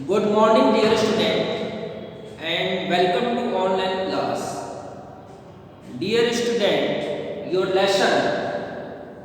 Good morning, dear student, and welcome to online class. Dear student, your lesson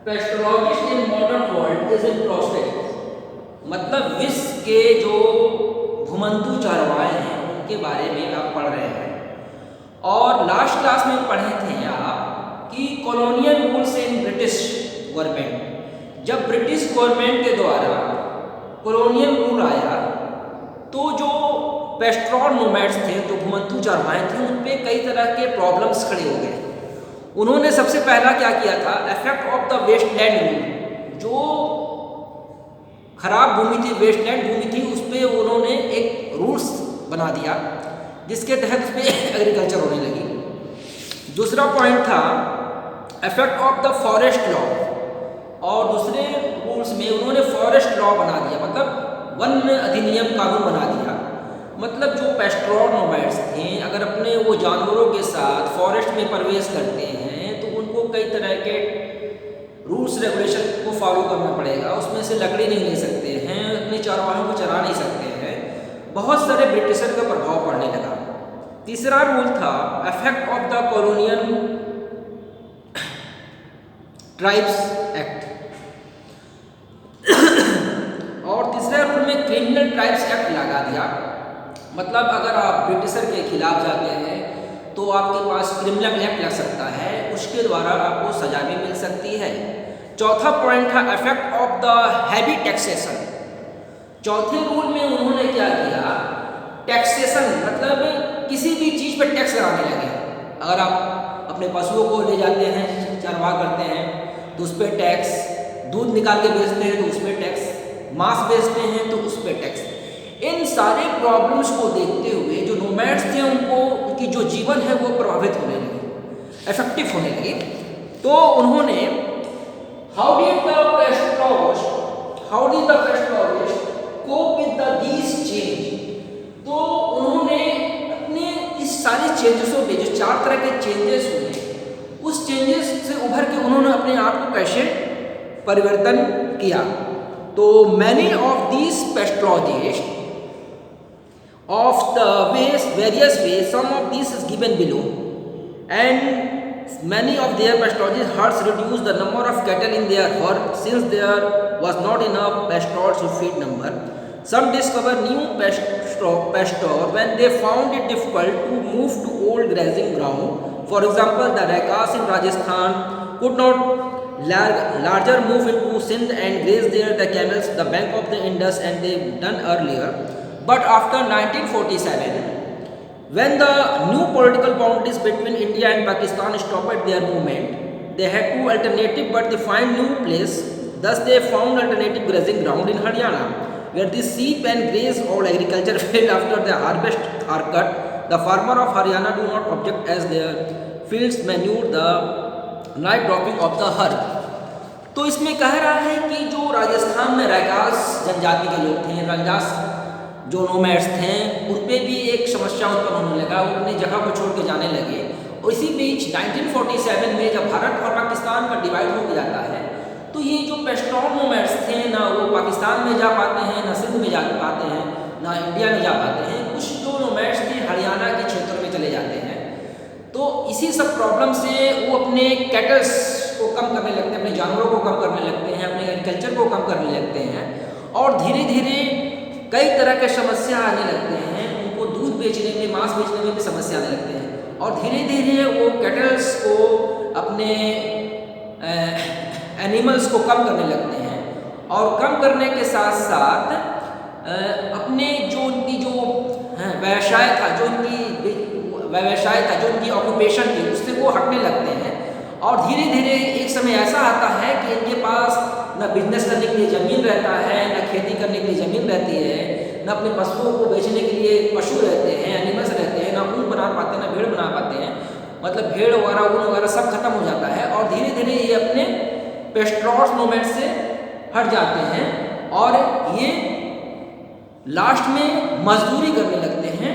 Pastoralist in Modern World is in process. मतलब विश्व के जो घुमंतू चरवाहे हैं उनके बारे में आप पढ़ रहे हैं। और लास्ट क्लास में पढ़े थे आप कि colonial rules in British government. जब ब्रिटिश गवर्नमेंट के द्वारा कॉलोनियल रूल आया तो जो पेस्ट्रॉल नोमैड्स थे, जो घुमंतू चरवाहे थे, उन पे कई तरह के प्रॉब्लम्स खड़े हो गए। उन्होंने सबसे पहला क्या किया था, effect of the wasteland rule. जो खराब भूमि थी, वेस्टलैंड भूमि थी, उस पर उन्होंने एक रूल्स बना दिया जिसके तहत उस पर एग्रीकल्चर होने लगी। दूसरा पॉइंट था effect of the forest law. और दूसरे रूल्स में उन्होंने फॉरेस्ट लॉ बना दिया, मतलब वन अधिनियम कानून बना दिया। मतलब जो पेस्ट्रॉल नोमैड्स थे, अगर अपने वो जानवरों के साथ फॉरेस्ट में प्रवेश करते हैं तो उनको कई तरह के रूल्स रेगुलेशन को फॉलो करना पड़ेगा। उसमें से लकड़ी नहीं ले सकते हैं, अपने चरवाहों को चरा नहीं सकते हैं। बहुत सारे ब्रिटिशर का प्रभाव पड़ने लगा। तीसरा रूल था effect of the colonial tribes act. और तीसरे रूल में क्रिमिनल ट्राइब्स एक्ट लगा दिया। मतलब अगर आप ब्रिटिशर के खिलाफ जाते हैं तो आपके पास क्रिमिनल एक्ट लग सकता है, उसके द्वारा आपको सजा भी मिल सकती है। चौथा पॉइंट था effect of the heavy taxation. चौथे रूल में उन्होंने क्या किया, टैक्सेशन, मतलब किसी भी चीज़ पर टैक्स लगाने लगे। अगर आप अपने पशुओं को ले जाते हैं, चरवाह करते हैं तो उस पर टैक्स, दूध निकाल के बेचते हैं तो उस पर टैक्स, मांस बेचते हैं तो उस पर टैक्स। इन सारे प्रॉब्लम्स को देखते हुए जो नोमैड्स थे उनको, उनकी जो जीवन है वो प्रभावित होने लगी, इफेक्टिव होने लगी। तो उन्होंने how did the pastoralist cope with these change. तो उन्होंने अपने इस सारे चेंजेसों पे, जो चार तरह के चेंजेस हुए, उस चेंजेस से उभर के उन्होंने अपने आप को कैसे परिवर्तन किया। तो many of these pastoralists of the various ways, some of these is given below, and many of their pastoralists herds reduced the number of cattle in their herd since there was not enough pastors to feed number. Some discover new pasture when they found it difficult to move to old grazing ground. For example, the Rakas in Rajasthan could not larger move into Sindh and graze there the camels the bank of the Indus and they done earlier. But after 1947, when the new political boundaries between India and Pakistan stopped their movement, they had two alternatives, but they find new place. Thus, they found alternative grazing ground in Haryana, where the sheep and graze all agriculture failed after the harvest are cut. The farmer of Haryana do not object as their fields manure the night dropping of the herd. तो इसमें कह रहा है कि जो राजस्थान में रैकास जनजाति के लोग थे, रंजास जो नोमैड्स थे, उन पर भी एक समस्या उत्पन्न होने लगा। वो अपनी जगह को छोड़ के जाने लगे। और इसी बीच 1947 में जब भारत और पाकिस्तान का डिवाइड हो जाता है तो ये जो पेस्टोरल नोमैड्स थे, ना वो पाकिस्तान में जा पाते हैं, ना सिंध में जा पाते हैं, ना इंडिया में जा पाते हैं। कुछ जो नोमैड्स थे हरियाणा के क्षेत्र में चले जाते हैं। तो इसी सब प्रॉब्लम से वो अपने कैटल्स को कम करने लगते हैं, अपने जानवरों को कम करने लगते हैं, अपने एग्रीकल्चर को कम करने लगते हैं। और धीरे धीरे कई तरह के समस्या आने लगते हैं। उनको दूध बेचने में, मांस बेचने में भी समस्या आने लगते हैं। और धीरे धीरे वो कैटल्स को, अपने एनिमल्स को कम करने लगते हैं। और कम करने के साथ साथ अपने जो उनकी जो व्यवसाय था, जो उनकी ऑक्यूपेशन थी, उससे वो हटने लगते हैं। और धीरे धीरे एक समय ऐसा आता है कि इनके पास न बिजनेस करने के लिए ज़मीन रहता है, न खेती करने के लिए ज़मीन रहती है, न अपने पशुओं को बेचने के लिए पशु रहते हैं, एनिमल्स रहते हैं, न ऊन बना पाते हैं, न भेड़ बना पाते हैं। मतलब भेड़ वगैरह, ऊन वगैरह सब खत्म हो जाता है। और धीरे धीरे ये अपने पेस्टोरल नोमैड से हट जाते हैं और ये लास्ट में मजदूरी करने लगते हैं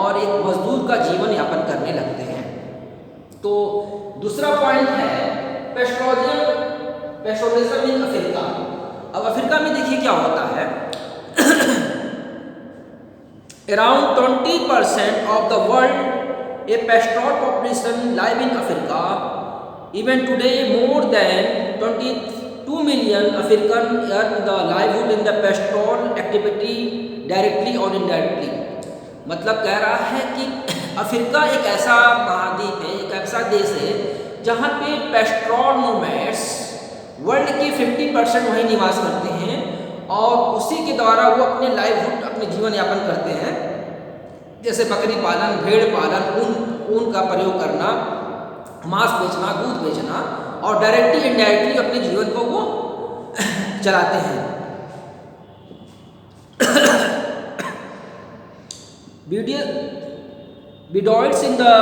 और एक मजदूर का जीवन यापन करने लगते हैं। तो दूसरा पॉइंट है पेस्टोरलिज्म इन अफ्रीका। अब अफ्रीका में देखिए क्या होता है Around 20% of the world, a pastoral population live in Africa. Even today, more than 22 million Africans earn the livelihood in the pastoral activity directly or indirectly. मतलब कह रहा है कि अफ्रीका एक ऐसा महाद्वीप है, एक ऐसा देश है जहाँ पे पेस्ट्रॉल नोमैड्स वर्ल्ड के 50% वहीं निवास करते हैं और उसी के द्वारा वो अपने लाइवहुड, अपने जीवन यापन करते हैं। जैसे बकरी पालन, भेड़ पालन, ऊन का प्रयोग करना, मांस बेचना, दूध बेचना, और डायरेक्टली इनडायरेक्टली अपने जीवन को वो चलाते हैं। Bedouins in the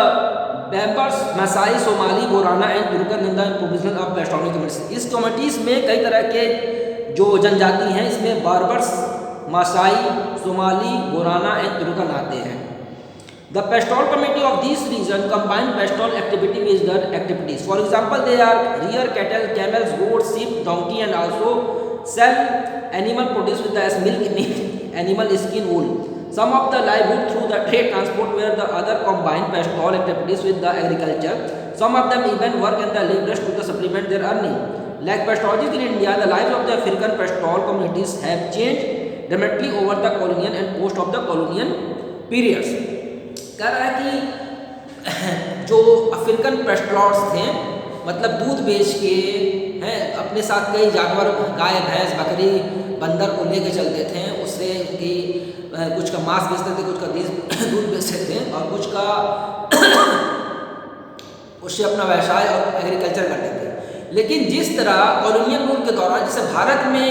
Bambars, Masai, Somali, Borana and Turkan in the provision of pastoral communities. इस कम्युनिटीज में कई तरह के जो जनजाति हैं, इसमें Berbers, Maasai, Somali, Borana and Turkana आते हैं। The pastoral community of these regions combine pastoral activity with their activities. For example, they are rear cattle, camels, goats, sheep, donkey, and also sell animal produce with as milk, meat, animal skin, wool. Some of the livelihood through the trade transport, where the other combine pastoral activities with the agriculture. Some of them even work in the laborers to supplement their earning. Like pastoralists in India, the lives of the African pastoral communities have changed dramatically over the colonial and post of the colonial periods. कह रहा है कि जो African पेस्ट्रॉल्स थे, मतलब दूध बेच के हैं अपने साथ कई जानवर, गाय, भैंस, बकरी, बंदर को लेके चलते थे, उससे उनकी कुछ का मांस बेचते थे, कुछ का दूध बेचते थे और कुछ का उससे अपना व्यवसाय और एग्रीकल्चर करते थे। लेकिन जिस तरह कॉलोनियल रूल के दौरान जैसे भारत में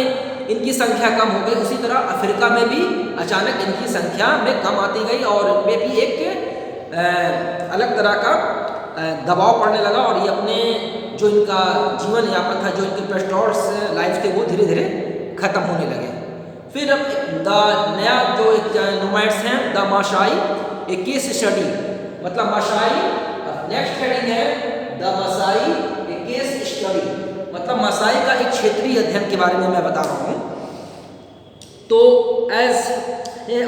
इनकी संख्या कम हो गई, उसी तरह अफ्रीका में भी अचानक इनकी संख्या में कम आती गई और इनमें भी एक अलग तरह का दबाव पड़ने लगा और ये अपने जो इनका जीवन यापन था, जो इनके पेस्टोर्स लाइफ थे, वो धीरे धीरे ख़त्म होने लगे। फिर अब नया जो एक नोमैड्स हैं, द मासाई, एक केस स्टडी, मतलब मासाई, नेक्स्ट हेडिंग है the Maasai A case study, मतलब मासाई का एक क्षेत्रीय अध्ययन के बारे में मैं बता रहा हूँ। तो as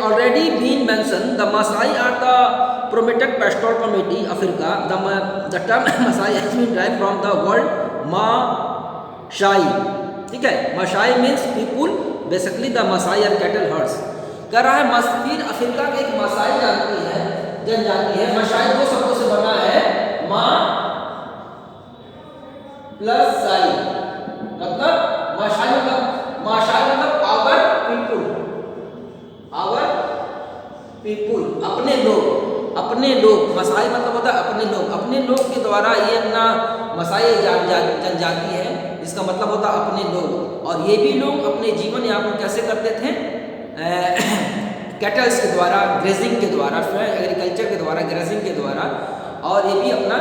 already been mention, the Maasai are the promoted pastoral community Africa. The term Maasai has been derived from the word Maasai, ठीक है। Maasai means people, basically the Maasai are cattle herds. कह रहा है फिर Africa के एक Maasai जनजाति है। मासाई दो शब्दों से बना है, मा प्लस साई, मतलब माशाई मतलब आवर पीपुल, अपने लोग, मसाई मतलब होता है अपने लोग के द्वारा ये अपना मसाई जनजाति है, इसका मतलब होता है अपने लोग। और ये भी लोग अपने जीवन यापन कैसे करते थे? कैटल्स के द्वारा, ग्रेजिंग के द्वारा, एग्रीकल्चर के द्वारा, ग्रेजिंग के द्वारा, और ये भी अपना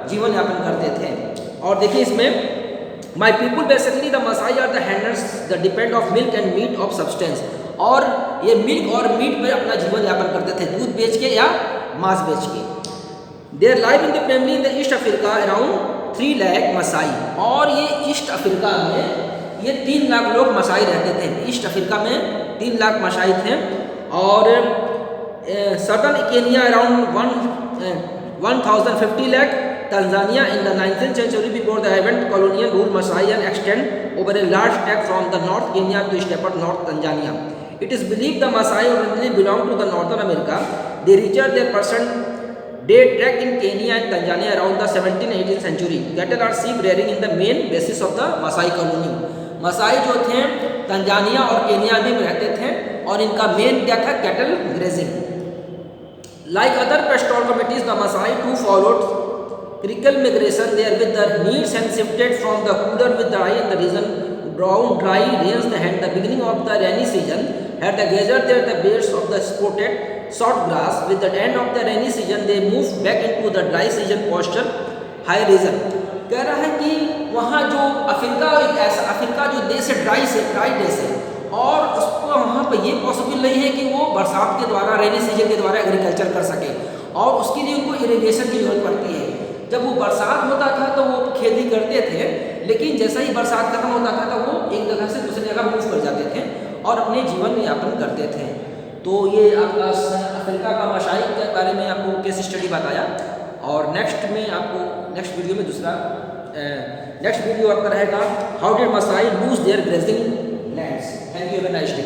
जीवन यापन करते थे। और देखिए इसमें my people basically the Maasai are the handlers the depend of milk and meat of substance, और ये मिल्क और मीट पर अपना जीवन यापन करते थे, दूध बेच के या मांस बेच के। There live in the family in the East Africa around 3 lakh Maasai, और ये ईस्ट अफ्रीका में ये 3 लाख लोग मसाई रहते थे। ईस्ट अफ्रीका में 3 लाख मसाई थे। और southern Kenya around 1050 lakh, Tanzania in the 19th century before the advent colonial rule Maasai and extend over a large tract from the North Kenya to steppe North Tanzania. It is believed the Maasai originally belonged to the Northern America. They reached their present day track in Kenya and Tanzania around the 17th and 18th century. Cattle are sheep rearing in the main basis of the Maasai colony. Maasai जो थे Tanzania और Kenya में रहते थे और इनका main क्या था? Cattle grazing. Like other pastoral communities, the Maasai too followed crical migration there with their needs and shifted from the cooler with dry in the region brown dry rains and the beginning of the rainy season had the gathered there the beds of the spotted short grass. With the end of the rainy season they moved back into the dry season pasture high region. कह रहा है कि वहाँ जो Africa एक ऐसा Africa जो देश है ड्राई देश है और उसको वहाँ पर ये पॉसिबल नहीं है कि वो बरसात के द्वारा, रेनी सीजन के द्वारा एग्रीकल्चर कर सके, और उसके लिए उनको इरिगेशन की जरूरत पड़ती है। जब वो बरसात होता था तो वो खेती करते थे, लेकिन जैसा ही बरसात खत्म होता था तो वो एक जगह से दूसरी जगह मूव कर जाते थे और अपने जीवन यापन करते थे। तो ये आपका अफ्रीका का मशाइक के बारे में आपको केस स्टडी बताया। और नेक्स्ट वीडियो में नेक्स्ट वीडियो आपका रहेगा how did Maasai lose their grazing lands. Thank you, have a nice day.